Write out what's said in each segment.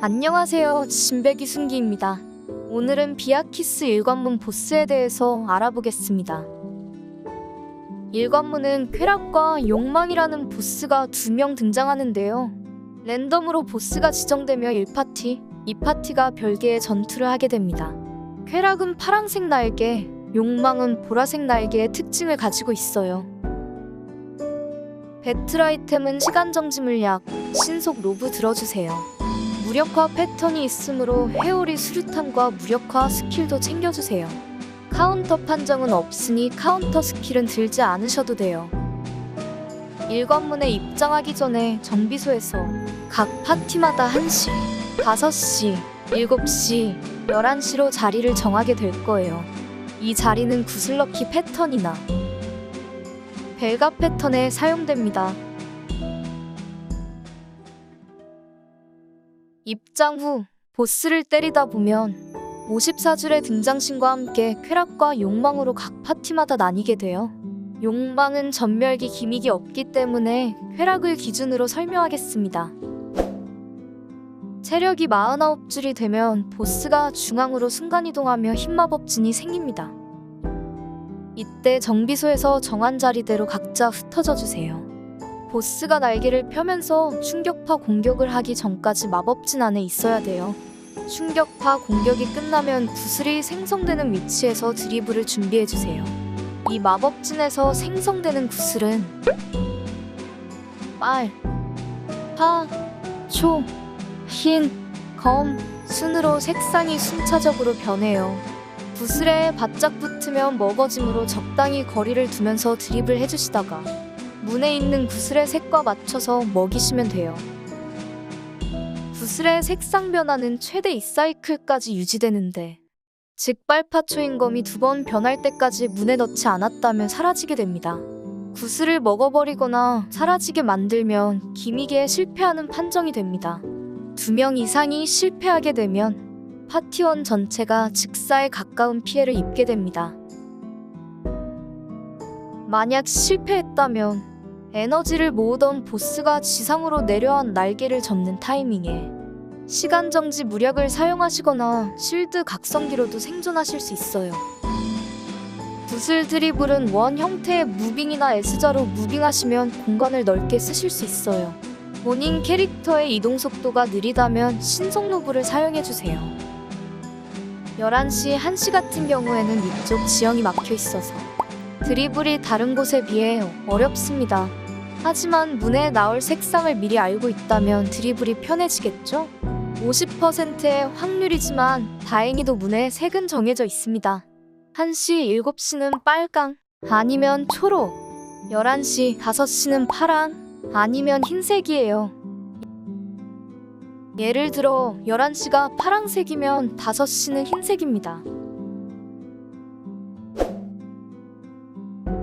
안녕하세요. 진배기 순기입니다. 오늘은 비아키스 일관문 보스에 대해서 알아보겠습니다. 일관문은 쾌락과 욕망이라는 보스가 2명 등장하는데요. 랜덤으로 보스가 지정되며 1파티, 2파티가 별개의 전투를 하게 됩니다. 쾌락은 파란색 날개, 욕망은 보라색 날개의 특징을 가지고 있어요. 배틀 아이템은 시간정지 물약, 신속 로브 들어주세요. 무력화 패턴이 있으므로 회오리 수류탄과 무력화 스킬도 챙겨주세요. 카운터 판정은 없으니 카운터 스킬은 들지 않으셔도 돼요. 일관문에 입장하기 전에 정비소에서 각 파티마다 1시, 5시, 7시, 11시로 자리를 정하게 될 거예요. 이 자리는 구슬럭키 패턴이나 벨가 패턴에 사용됩니다. 입장 후 보스를 때리다 보면 54줄의 등장신과 함께 쾌락과 욕망으로 각 파티마다 나뉘게 돼요. 욕망은 전멸기 기믹이 없기 때문에 쾌락을 기준으로 설명하겠습니다. 체력이 49줄이 되면 보스가 중앙으로 순간이동하며 흰마법진이 생깁니다. 이때 정비소에서 정한 자리대로 각자 흩어져 주세요. 보스가 날개를 펴면서 충격파 공격을 하기 전까지 마법진 안에 있어야 돼요. 충격파 공격이 끝나면 구슬이 생성되는 위치에서 드리블을 준비해주세요. 이 마법진에서 생성되는 구슬은 빨, 파, 초, 흰, 검, 순으로 색상이 순차적으로 변해요. 구슬에 바짝 붙으면 먹어짐으로 적당히 거리를 두면서 드리블 해주시다가 문에 있는 구슬의 색과 맞춰서 먹이시면 돼요. 구슬의 색상 변화는 최대 2사이클까지 유지되는데 즉 빨파초인검이 2번 변할 때까지 문에 넣지 않았다면 사라지게 됩니다. 구슬을 먹어버리거나 사라지게 만들면 기믹에 실패하는 판정이 됩니다. 2명 이상이 실패하게 되면 파티원 전체가 즉사에 가까운 피해를 입게 됩니다. 만약 실패했다면 에너지를 모으던 보스가 지상으로 내려한 날개를 접는 타이밍에 시간정지 무력을 사용하시거나 실드 각성기로도 생존하실 수 있어요. 구슬 드리블은 원 형태의 무빙이나 S자로 무빙하시면 공간을 넓게 쓰실 수 있어요. 본인 캐릭터의 이동 속도가 느리다면 신속 로브를 사용해주세요. 11시, 1시 같은 경우에는 위쪽 지형이 막혀 있어서 드리블이 다른 곳에 비해 어렵습니다. 하지만 문에 나올 색상을 미리 알고 있다면 드리블이 편해지겠죠? 50%의 확률이지만 다행히도 문에 색은 정해져 있습니다. 1시, 7시는 빨강 아니면 초록, 11시, 5시는 파랑 아니면 흰색이에요. 예를 들어 11시가 파랑색이면 5시는 흰색입니다.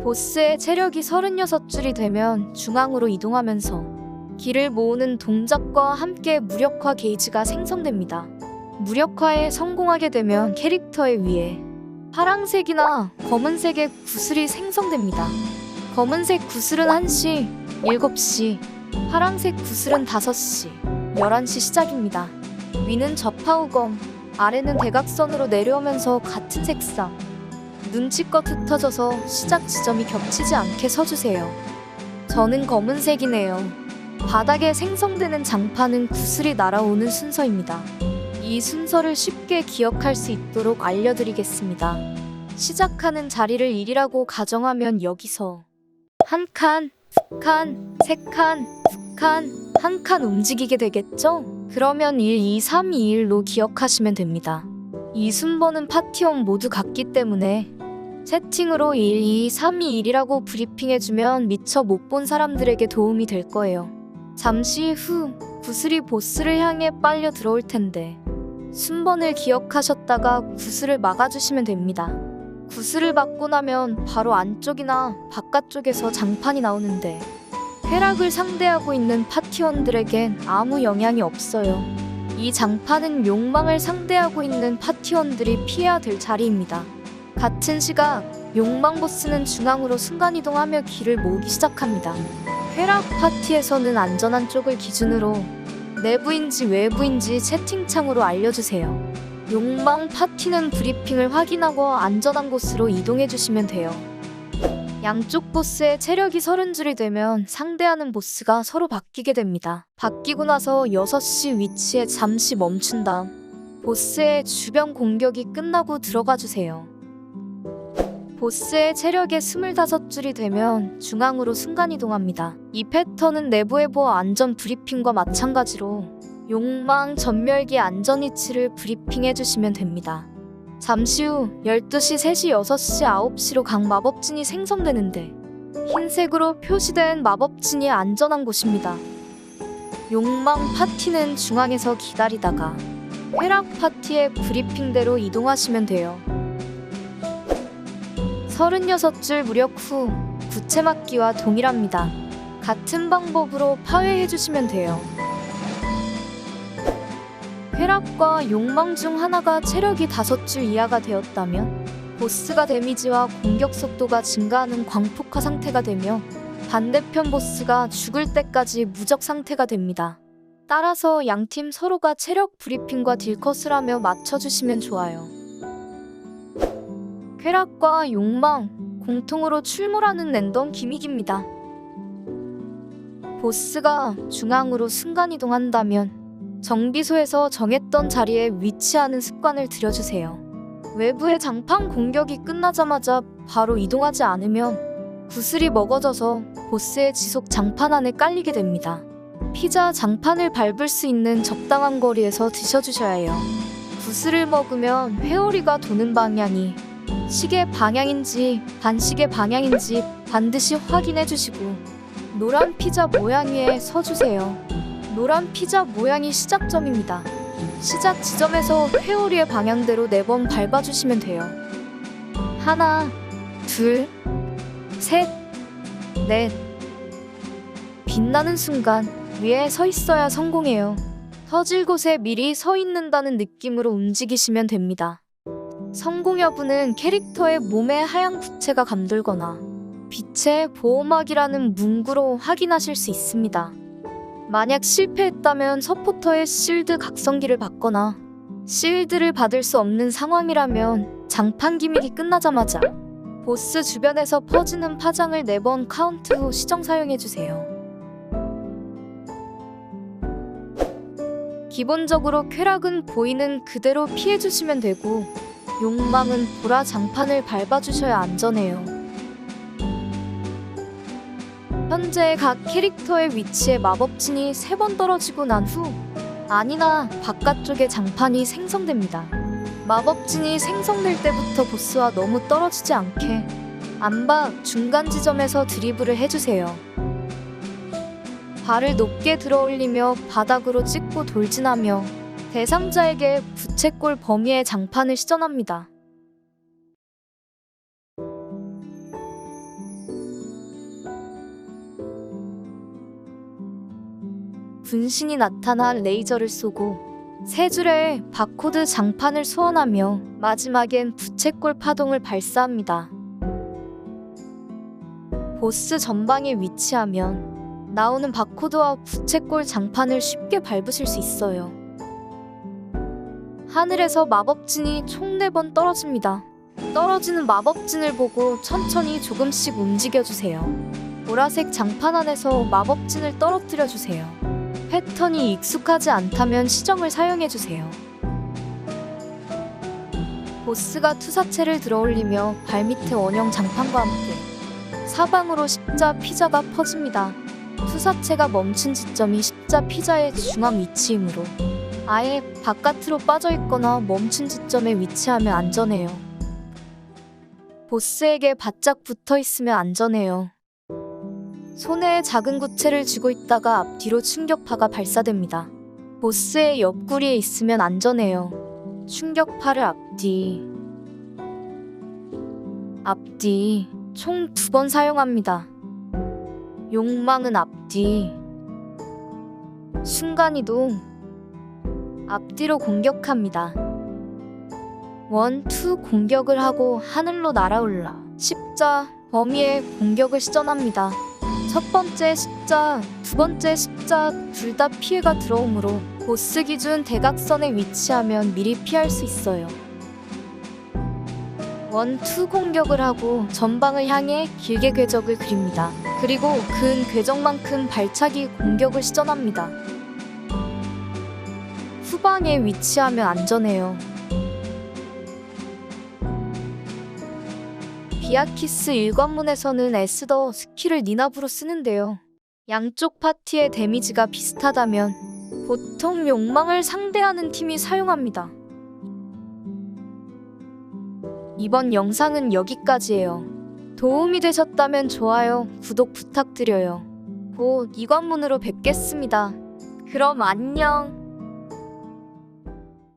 보스의 체력이 36줄이 되면 중앙으로 이동하면서 기를 모으는 동작과 함께 무력화 게이지가 생성됩니다. 무력화에 성공하게 되면 캐릭터의 위에 파랑색이나 검은색의 구슬이 생성됩니다. 검은색 구슬은 1시, 7시, 파랑색 구슬은 5시, 11시 시작입니다. 위는 접하우검, 아래는 대각선으로 내려오면서 같은 색상. 눈치껏 흩어져서 시작 지점이 겹치지 않게 서주세요. 저는 검은색이네요. 바닥에 생성되는 장판은 구슬이 날아오는 순서입니다. 이 순서를 쉽게 기억할 수 있도록 알려드리겠습니다. 시작하는 자리를 1이라고 가정하면 여기서 한 칸, 두 칸, 세 칸, 두 칸, 한 칸 움직이게 되겠죠? 그러면 1, 2, 3, 2, 1로 기억하시면 됩니다. 이 순번은 파티원 모두 같기 때문에 채팅으로 1, 2, 3, 2, 1이라고 브리핑해주면 미처 못 본 사람들에게 도움이 될 거예요. 잠시 후 구슬이 보스를 향해 빨려 들어올 텐데 순번을 기억하셨다가 구슬을 막아주시면 됩니다. 구슬을 막고 나면 바로 안쪽이나 바깥쪽에서 장판이 나오는데 쾌락을 상대하고 있는 파티원들에겐 아무 영향이 없어요. 이 장판은 욕망을 상대하고 있는 파티원들이 피해야 될 자리입니다. 같은 시각 욕망 보스는 중앙으로 순간이동하며 기를 모으기 시작합니다. 쾌락 파티에서는 안전한 쪽을 기준으로 내부인지 외부인지 채팅창으로 알려주세요. 욕망 파티는 브리핑을 확인하고 안전한 곳으로 이동해주시면 돼요. 양쪽 보스의 체력이 30줄이 되면 상대하는 보스가 서로 바뀌게 됩니다. 바뀌고 나서 6시 위치에 잠시 멈춘 다음 보스의 주변 공격이 끝나고 들어가 주세요. 보스의 체력이 25줄이 되면 중앙으로 순간이동합니다. 이 패턴은 내부의 보호 안전 브리핑과 마찬가지로 욕망 전멸기 안전 위치를 브리핑해주시면 됩니다. 잠시 후 12시, 3시, 6시, 9시로 각 마법진이 생성되는데 흰색으로 표시된 마법진이 안전한 곳입니다. 욕망 파티는 중앙에서 기다리다가 쾌락 파티의 브리핑대로 이동하시면 돼요. 36줄 무력 후 구체막기와 동일합니다. 같은 방법으로 파괴해주시면 돼요. 쾌락과 욕망 중 하나가 체력이 5줄 이하가 되었다면 보스가 데미지와 공격 속도가 증가하는 광폭화 상태가 되며 반대편 보스가 죽을 때까지 무적 상태가 됩니다. 따라서 양팀 서로가 체력 브리핑과 딜컷을 하며 맞춰주시면 좋아요. 쾌락과 욕망, 공통으로 출몰하는 랜덤 기믹입니다. 보스가 중앙으로 순간이동한다면 정비소에서 정했던 자리에 위치하는 습관을 들여주세요. 외부의 장판 공격이 끝나자마자 바로 이동하지 않으면 구슬이 먹어져서 보스의 지속 장판 안에 깔리게 됩니다. 피자 장판을 밟을 수 있는 적당한 거리에서 드셔주셔야 해요. 구슬을 먹으면 회오리가 도는 방향이 시계 방향인지 반시계 방향인지 반드시 확인해 주시고 노란 피자 모양 위에 서주세요. 노란 피자 모양이 시작점입니다. 시작 지점에서 회오리의 방향대로 4번 밟아주시면 돼요. 하나, 둘, 셋, 넷. 빛나는 순간 위에 서 있어야 성공해요. 터질 곳에 미리 서 있는다는 느낌으로 움직이시면 됩니다. 성공 여부는 캐릭터의 몸에 하얀 구체가 감돌거나 빛의 보호막이라는 문구로 확인하실 수 있습니다. 만약 실패했다면 서포터의 실드 각성기를 받거나 실드를 받을 수 없는 상황이라면 장판 기믹이 끝나자마자 보스 주변에서 퍼지는 파장을 4번 카운트 후 시정 사용해주세요. 기본적으로 쾌락은 보이는 그대로 피해주시면 되고 욕망은 보라 장판을 밟아주셔야 안전해요. 현재 각 캐릭터의 위치에 마법진이 3번 떨어지고 난 후 안이나 바깥쪽에 장판이 생성됩니다. 마법진이 생성될 때부터 보스와 너무 떨어지지 않게 안박 중간 지점에서 드리블을 해주세요. 발을 높게 들어올리며 바닥으로 찍고 돌진하며 대상자에게 부채꼴 범위의 장판을 시전합니다. 분신이 나타나 레이저를 쏘고 3줄의 바코드 장판을 소환하며 마지막엔 부채꼴 파동을 발사합니다. 보스 전방에 위치하면 나오는 바코드와 부채꼴 장판을 쉽게 밟으실 수 있어요. 하늘에서 마법진이 총 4번 떨어집니다. 떨어지는 마법진을 보고 천천히 조금씩 움직여주세요. 보라색 장판 안에서 마법진을 떨어뜨려주세요. 패턴이 익숙하지 않다면 시정을 사용해주세요. 보스가 투사체를 들어올리며 발밑에 원형 장판과 함께 사방으로 십자 피자가 퍼집니다. 투사체가 멈춘 지점이 십자 피자의 중앙 위치이므로 아예 바깥으로 빠져있거나 멈춘 지점에 위치하면 안전해요. 보스에게 바짝 붙어있으면 안전해요. 손에 작은 구체를 쥐고 있다가 앞뒤로 충격파가 발사됩니다. 보스의 옆구리에 있으면 안전해요. 충격파를 앞뒤 총 2번 사용합니다. 욕망은 앞뒤, 순간이동, 앞뒤로 공격합니다. 1, 2 공격을 하고 하늘로 날아올라 십자 범위의 공격을 시전합니다. 첫 번째 습작, 두 번째 습작 둘 다 피해가 들어오므로 보스 기준 대각선에 위치하면 미리 피할 수 있어요. 1, 2 공격을 하고 전방을 향해 길게 궤적을 그립니다. 그리고 근 궤적만큼 발차기 공격을 시전합니다. 후방에 위치하면 안전해요. 비아키스 1관문에서는 에스더 스킬을 니나브로 쓰는데요. 양쪽 파티의 데미지가 비슷하다면 보통 욕망을 상대하는 팀이 사용합니다. 이번 영상은 여기까지예요. 도움이 되셨다면 좋아요, 구독 부탁드려요. 곧 2관문으로 뵙겠습니다. 그럼 안녕.